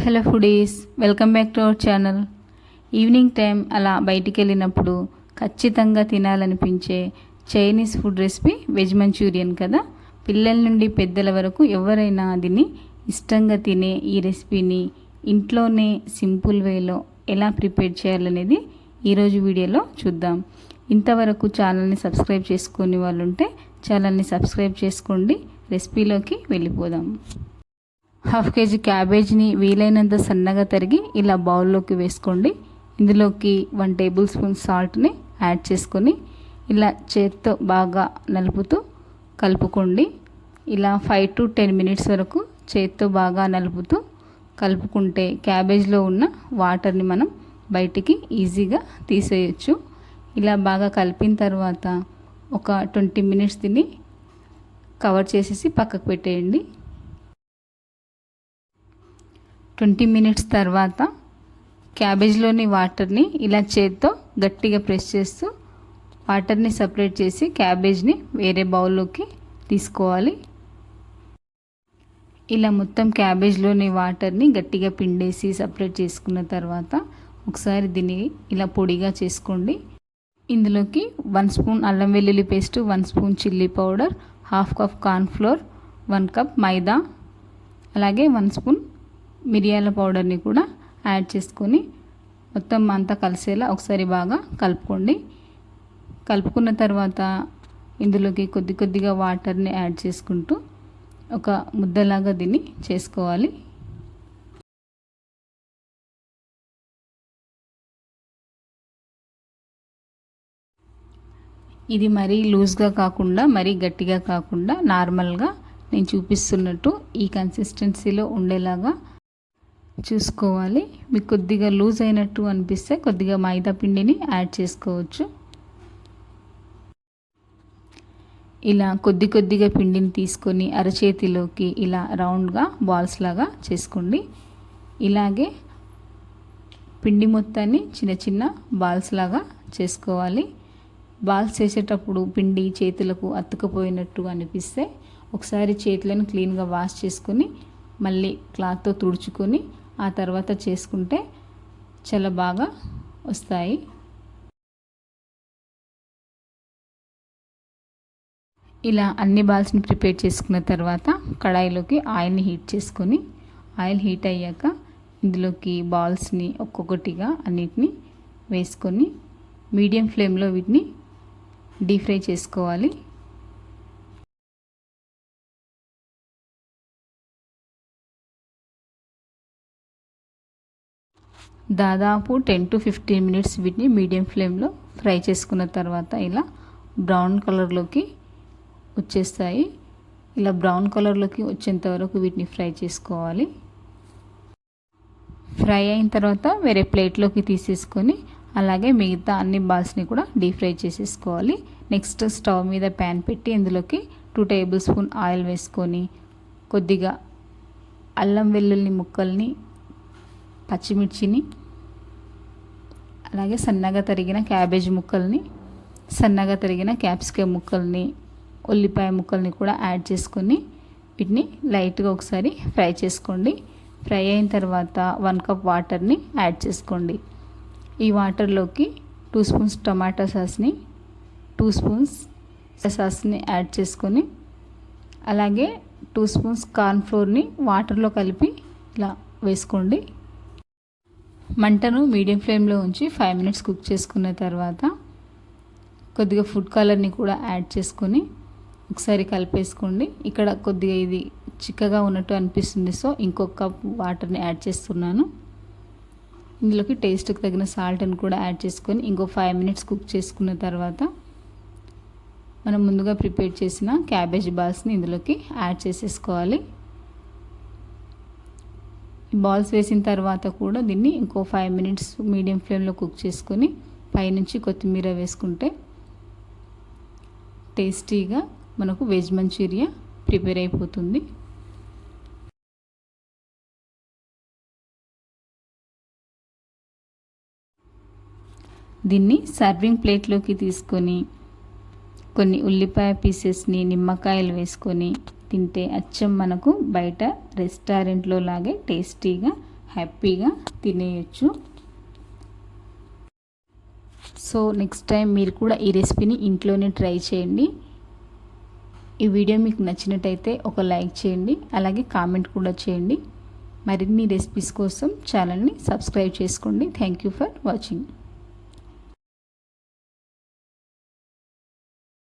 Hello foodies, welcome back to our channel. Evening time అలా బయటికి వెళ్ళినప్పుడు ఖచ్చితంగా తినాలనిపించే Chinese food recipe veg Manchurian కదా. పిల్లల నుండి పెద్దల వరకు ఎవరైనా దీన్ని ఇష్టంగా తినే ఈ రెసిపీని ఇంట్లోనే సింపుల్ వేలో ఎలా ప్రిపేర్ చేయాలనేది ఈరోజు వీడియోలో చూద్దాం. ఇంతవరకు ఛానల్ని సబ్స్క్రైబ్ చేసుకునే వాళ్ళు ఉంటే ఛానల్ని సబ్స్క్రైబ్ చేసుకోండి. రెసిపీలోకి వెళ్ళిపోదాం. హాఫ్ కేజీ క్యాబేజ్ని వీలైనంత సన్నగా తరిగి ఇలా బౌల్లోకి వేసుకోండి. ఇందులోకి 1 టేబుల్ స్పూన్ సాల్ట్ని యాడ్ చేసుకొని ఇలా చేత్తో బాగా నలుపుతూ కలుపుకోండి. ఇలా 5 to 10 మినిట్స్ వరకు చేత్తో బాగా నలుపుతూ కలుపుకుంటే క్యాబేజ్లో ఉన్న వాటర్ని మనం బయటికి ఈజీగా తీసేయచ్చు. ఇలా బాగా కలిపిన తర్వాత ఒక 20 మినిట్స్ దీన్ని కవర్ చేసేసి పక్కకు పెట్టేయండి. 20 మినిట్స్ తర్వాత క్యాబేజ్లోని వాటర్ని ఇలా చేత్తో గట్టిగా ప్రెస్ చేస్తూ వాటర్ని సపరేట్ చేసి క్యాబేజ్ని వేరే బౌల్లోకి తీసుకోవాలి. ఇలా మొత్తం క్యాబేజ్లోని వాటర్ని గట్టిగా పిండేసి సపరేట్ చేసుకున్న తర్వాత ఒకసారి దీన్ని ఇలా పొడిగా చేసుకోండి. ఇందులోకి 1 స్పూన్ అల్లం వెల్లుల్లి paste, 1 spoon chilli powder, 1/2 cup cornflour, 1 cup maida, అలాగే 1 స్పూన్ మిరియాల పౌడర్ని కూడా యాడ్ చేసుకొని మొత్తం అంతా కలిసేలా ఒకసారి బాగా కలుపుకోండి. కలుపుకున్న తర్వాత ఇందులోకి కొద్దిగా వాటర్ని యాడ్ చేసుకుంటూ ఒక ముద్దలాగా దీన్ని చేసుకోవాలి. ఇది మరీ లూజ్గా కాకుండా మరీ గట్టిగా కాకుండా నార్మల్గా నేను చూపిస్తున్నట్టు ఈ కన్సిస్టెన్సీలో ఉండేలాగా చూసుకోవాలి. మీకు కొద్దిగా లూజ్ అయినట్టు అనిపిస్తే కొద్దిగా మైదా పిండిని యాడ్ చేసుకోవచ్చు. ఇలా కొద్దిగా పిండిని తీసుకొని అరచేతిలోకి ఇలా రౌండ్గా బాల్స్ లాగా చేసుకోండి. ఇలాగే పిండి మొత్తాన్ని చిన్న బాల్స్ లాగా చేసుకోవాలి. బాల్స్ చేసేటప్పుడు పిండి చేతులకు అతుక్కుపోయినట్టు అనిపిస్తే ఒకసారి చేతులను క్లీన్గా వాష్ చేసుకొని మళ్ళీ క్లాత్తో తుడుచుకొని ఆ తర్వాత చేసుకుంటే చాలా బాగా వస్తాయి. ఇలా అన్ని బాల్స్ని ప్రిపేర్ చేసుకున్న తర్వాత కడాయిలోకి ఆయిల్ని హీట్ చేసుకొని ఆయిల్ హీట్ అయ్యాక ఇందులోకి బాల్స్ని ఒక్కొక్కటిగా అన్నిటిని వేసుకొని మీడియం ఫ్లేమ్లో వీటిని డీప్ ఫ్రై చేసుకోవాలి. దాదాపు 10 to 15 మినిట్స్ వీటిని మీడియం ఫ్లేమ్లో ఫ్రై చేసుకున్న తర్వాత ఇలా బ్రౌన్ కలర్లోకి వచ్చేస్తాయి. ఇలా బ్రౌన్ కలర్లోకి వచ్చేంత వరకు వీటిని ఫ్రై చేసుకోవాలి. ఫ్రై అయిన తర్వాత వేరే ప్లేట్లోకి తీసేసుకొని అలాగే మిగతా అన్ని బాల్స్ని కూడా డీప్ ఫ్రై చేసేసుకోవాలి. నెక్స్ట్ స్టవ్ మీద ప్యాన్ పెట్టి ఇందులోకి 2 టేబుల్ స్పూన్ ఆయిల్ వేసుకొని కొద్దిగా అల్లం వెల్లుల్లి ముక్కల్ని, పచ్చిమిర్చిని, అలాగే సన్నగా తరిగిన క్యాబేజ్ ముక్కల్ని, సన్నగా తరిగిన క్యాప్సికమ్ ముక్కల్ని, ఉల్లిపాయ ముక్కల్ని కూడా యాడ్ చేసుకొని వీటిని లైట్గా ఒకసారి ఫ్రై చేసుకోండి. ఫ్రై అయిన తర్వాత 1 కప్ వాటర్ని యాడ్ చేసుకోండి. ఈ వాటర్లోకి 2 స్పూన్స్ టమాటా సాస్ని, 2 స్పూన్స్ సాస్ని యాడ్ చేసుకొని అలాగే 2 స్పూన్స్ కార్న్ఫ్లోర్ని వాటర్లో కలిపి ఇలా వేసుకోండి. మంటను మీడియం ఫ్లేమ్లో ఉంచి 5 మినిట్స్ కుక్ చేసుకున్న తర్వాత కొద్దిగా ఫుడ్ కలర్ని కూడా యాడ్ చేసుకొని ఒకసారి కలిపేసుకోండి. ఇక్కడ కొద్దిగా ఇది చిక్కగా ఉన్నట్టు అనిపిస్తుంది, సో ఇంకొక కప్ వాటర్ని యాడ్ చేస్తున్నాను. ఇందులోకి టేస్ట్కి తగిన సాల్ట్ని కూడా యాడ్ చేసుకొని ఇంకో 5 మినిట్స్ కుక్ చేసుకున్న తర్వాత మనం ముందుగా ప్రిపేర్ చేసిన క్యాబేజ్ బాల్స్ని ఇందులోకి యాడ్ చేసేసుకోవాలి. బాల్స్ వేసిన తర్వాత కూడా దీన్ని ఇంకో 5 మినిట్స్ మీడియం ఫ్లేమ్లో కుక్ చేసుకొని పైనుంచి కొత్తిమీర వేసుకుంటే టేస్టీగా మనకు వెజ్ మంచూరియా ప్రిపేర్ అయిపోతుంది. దీన్ని సర్వింగ్ ప్లేట్లోకి తీసుకొని కొన్ని ఉల్లిపాయ పీసెస్ని, నిమ్మకాయలు వేసుకొని తింటే అచ్చం మనకు బయట రెస్టారెంట్లో లాగే టేస్టీగా హ్యాపీగా తినేయచ్చు. సో నెక్స్ట్ టైం మీరు కూడా ఈ రెసిపీని ఇంట్లోనే ట్రై చేయండి. ఈ వీడియో మీకు నచ్చినట్టయితే ఒక లైక్ చేయండి, అలాగే కామెంట్ కూడా చేయండి. మరిన్ని రెసిపీస్ కోసం ఛానల్ని సబ్స్క్రైబ్ చేసుకోండి. Thank you for watching.